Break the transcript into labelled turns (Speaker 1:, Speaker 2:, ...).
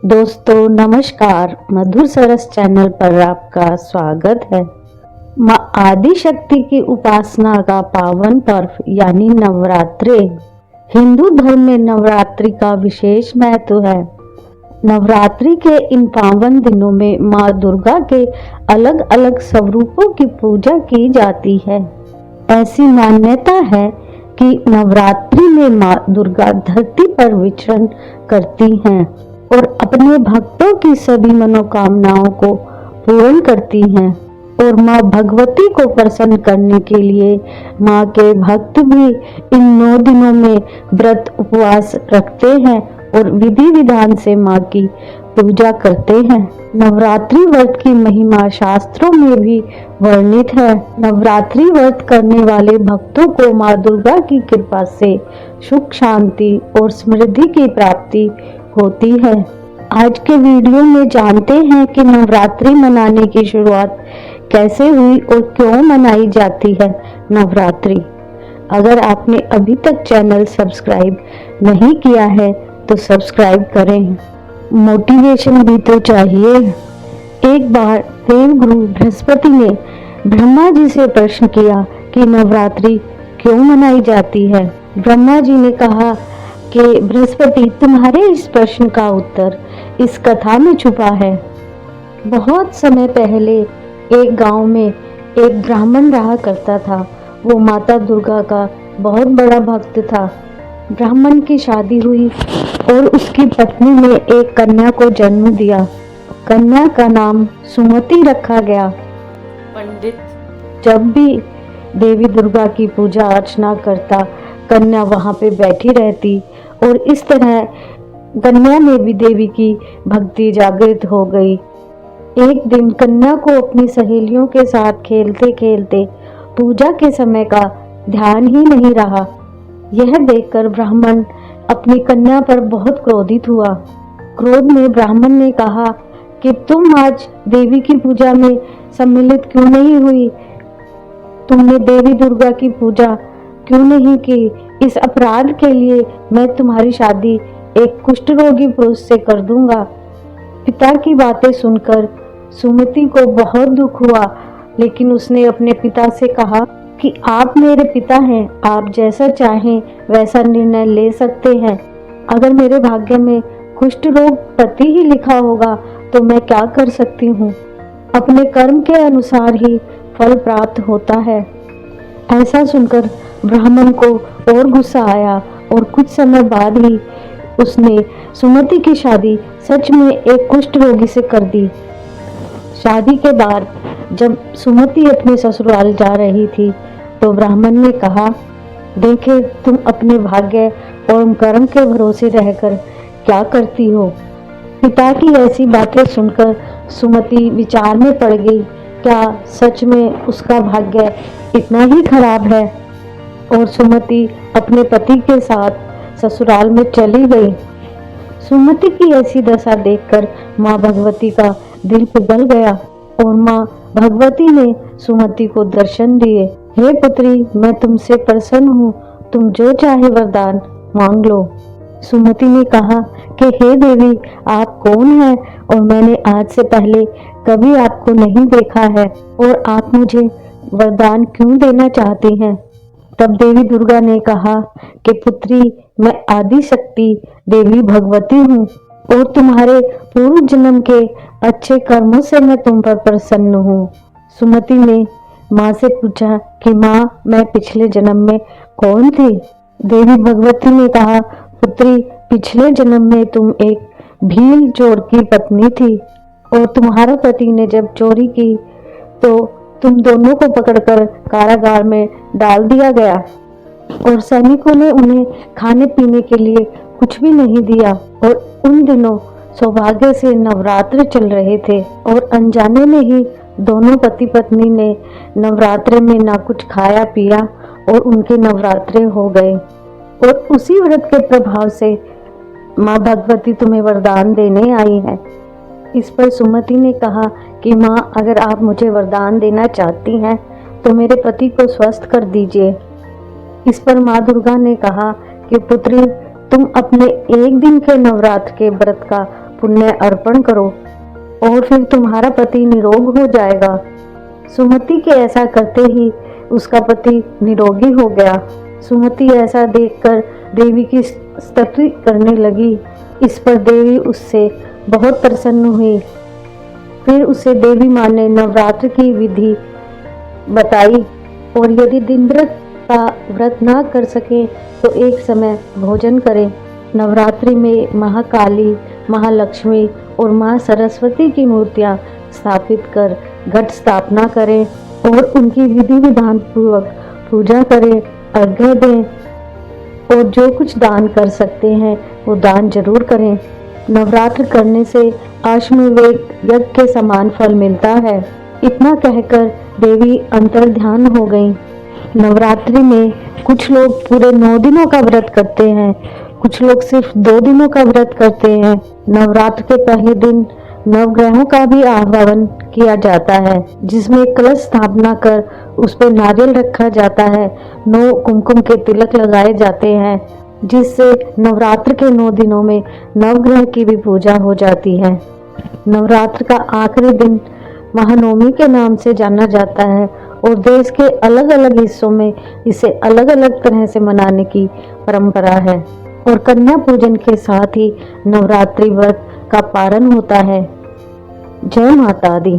Speaker 1: दोस्तों नमस्कार, मधुर सरस चैनल पर आपका स्वागत है। माँ आदि शक्ति की उपासना का पावन पर्व यानी नवरात्रि। हिंदू धर्म में नवरात्रि का विशेष महत्व है। नवरात्रि के इन पावन दिनों में माँ दुर्गा के अलग अलग स्वरूपों की पूजा की जाती है। ऐसी मान्यता है कि नवरात्रि में माँ दुर्गा धरती पर विचरण करती हैं और अपने भक्तों की सभी मनोकामनाओं को पूर्ण करती हैं। और माँ भगवती को प्रसन्न करने के लिए माँ के भक्त भी इन 9 दिनों में व्रत उपवास रखते हैं और विधि विधान से माँ की पूजा करते हैं। नवरात्रि व्रत की महिमा शास्त्रों में भी वर्णित है। नवरात्रि व्रत करने वाले भक्तों को माँ दुर्गा की कृपा से सुख शांति और समृद्धि की प्राप्ति होती है। आज के वीडियो में जानते हैं कि नवरात्रि मनाने की शुरुआत कैसे हुई और क्यों मनाई जाती है नवरात्रि। अगर आपने अभी तक चैनल सब्सक्राइब नहीं किया है तो सब्सक्राइब करें। मोटिवेशन भी तो चाहिए। एक बार देवगुरु बृहस्पति ने ब्रह्मा जी से प्रश्न किया कि नवरात्रि क्यों मनाई जाती है। ब्रह्मा जी ने कहा कि बृहस्पति, तुम्हारे इस प्रश्न का उत्तर इस कथा में छुपा है। बहुत समय पहले एक गांव में एक ब्राह्मण रहा करता था। वो माता दुर्गा का बहुत बड़ा भक्त था। ब्राह्मण की शादी हुई और उसकी पत्नी ने एक कन्या को जन्म दिया। कन्या का नाम सुमति रखा गया। पंडित जब भी देवी दुर्गा की पूजा अर्चना करता, कन्या वहां पे बैठी रहती और इस तरह कन्या में भी देवी की भक्ति जागृत हो गई। एक दिन कन्या को अपनी सहेलियों के साथ खेलते खेलते पूजा के समय का ध्यान ही नहीं रहा। यह देखकर ब्राह्मण अपनी कन्या पर बहुत क्रोधित हुआ। क्रोध में ब्राह्मण ने कहा कि तुम आज देवी की पूजा में सम्मिलित क्यों नहीं हुई? तुमने देवी दुर्गा की पूजा क्यों नहीं की? इस अपराध के लिए मैं तुम्हारी शादी एक कुष्ठ रोगी पुरुष से कर दूंगा। पिता की बातें सुनकर सुमति को बहुत दुख हुआ, लेकिन उसने अपने पिता से कहा कि आप मेरे पिता हैं, आप जैसा चाहें वैसा निर्णय ले सकते हैं। अगर मेरे भाग्य में कुष्ठ रोग प्रति ही लिखा होगा तो मैं क्या कर सकती हूँ। अपने कर्म के अनुसार ही फल प्राप्त होता है। ऐसा सुनकर ब्राह्मण को और गुस्सा आया और कुछ समय बाद ही उसने सुमति की शादी सच में एक कुष्ठ रोगी से कर दी। शादी के बाद जब सुमति अपने ससुराल जा रही थी तो ब्राह्मण ने कहा, देखे तुम अपने भाग्य और कर्म के भरोसे रहकर क्या करती हो। पिता की ऐसी बातें सुनकर सुमति विचार में पड़ गई। क्या सच में उसका भाग्य इतना ही खराब है? और सुमति अपने पति के साथ ससुराल में चली गई। सुमति की ऐसी दशा देखकर माँ भगवती का दिल पिघल गया और माँ भगवती ने सुमति को दर्शन दिए। हे पुत्री, मैं तुमसे प्रसन्न हूँ, तुम जो चाहे वरदान मांग लो। सुमति ने कहा कि हे देवी, आप कौन हैं और मैंने आज से पहले कभी आपको नहीं देखा है और आप मुझे वरदान क्यों देना चाहती हैं? तब देवी दुर्गा ने कहा कि पुत्री, मैं आदि शक्ति देवी भगवती हूँ और तुम्हारे पूर्व जन्म के अच्छे कर्मों से मैं तुम पर प्रसन्न हूँ। सुमति ने माँ से पूछा कि माँ, मैं पिछले जन्म में कौन थी? देवी भगवती ने कहा, पुत्री, पिछले जन्म में तुम एक भील चोर की पत्नी थी और तुम्हारा पति ने जब चोरी की तो तुम दोनों को पकड़कर कारागार में डाल दिया गया और सैनिकों ने उन्हें खाने पीने के लिए कुछ भी नहीं दिया। और उन दिनों सौभाग्य से नवरात्र चल रहे थे और अनजाने में ही दोनों पति पत्नी ने नवरात्रे में ना कुछ खाया पिया और उनके नवरात्रे हो गए। और उसी व्रत के प्रभाव से माँ भगवती तुम्हें वरदान देने आई है। इस पर सुमति ने कहा कि माँ, अगर आप मुझे वरदान देना चाहती हैं तो मेरे पति को स्वस्थ कर दीजिए। इस पर माँ दुर्गा ने कहा कि पुत्री, तुम अपने एक दिन के नवरात्र के व्रत का पुण्य अर्पण करो और फिर तुम्हारा पति निरोग हो जाएगा। सुमति के ऐसा करते ही उसका पति निरोगी हो गया। सुमति ऐसा देखकर देवी की स्तुति करने लगी। इस पर देवी उससे बहुत प्रसन्न हुई। फिर उसे देवी माँ ने नवरात्र की विधि बताई और यदि दिन व्रत का व्रत ना कर सके तो एक समय भोजन करें। नवरात्रि में महाकाली, महालक्ष्मी और माँ सरस्वती की मूर्तियाँ स्थापित कर घट स्थापना करें और उनकी विधि विधान पूर्वक पूजा करें, अर्घ्य दें और जो कुछ दान कर सकते हैं वो दान जरूर करें। नवरात्र करने से अश्वमेध यज्ञ के समान फल मिलता है। इतना कहकर देवी अंतर ध्यान हो गई। नवरात्रि में कुछ लोग पूरे 9 दिनों का व्रत करते हैं, कुछ लोग सिर्फ 2 दिनों का व्रत करते हैं। नवरात्र के पहले दिन नवग्रहों का भी आह्वान किया जाता है, जिसमें कलश स्थापना कर उस पर नारियल रखा जाता है। 9 कुमकुम के तिलक लगाए जाते हैं, जिससे नवरात्र के 9 दिनों में नवग्रह की भी पूजा हो जाती है। नवरात्र का आखिरी दिन महानवमी के नाम से जाना जाता है और देश के अलग अलग हिस्सों में इसे अलग अलग तरह से मनाने की परंपरा है और कन्या पूजन के साथ ही नवरात्रि व्रत का पारण होता है। जय माता दी।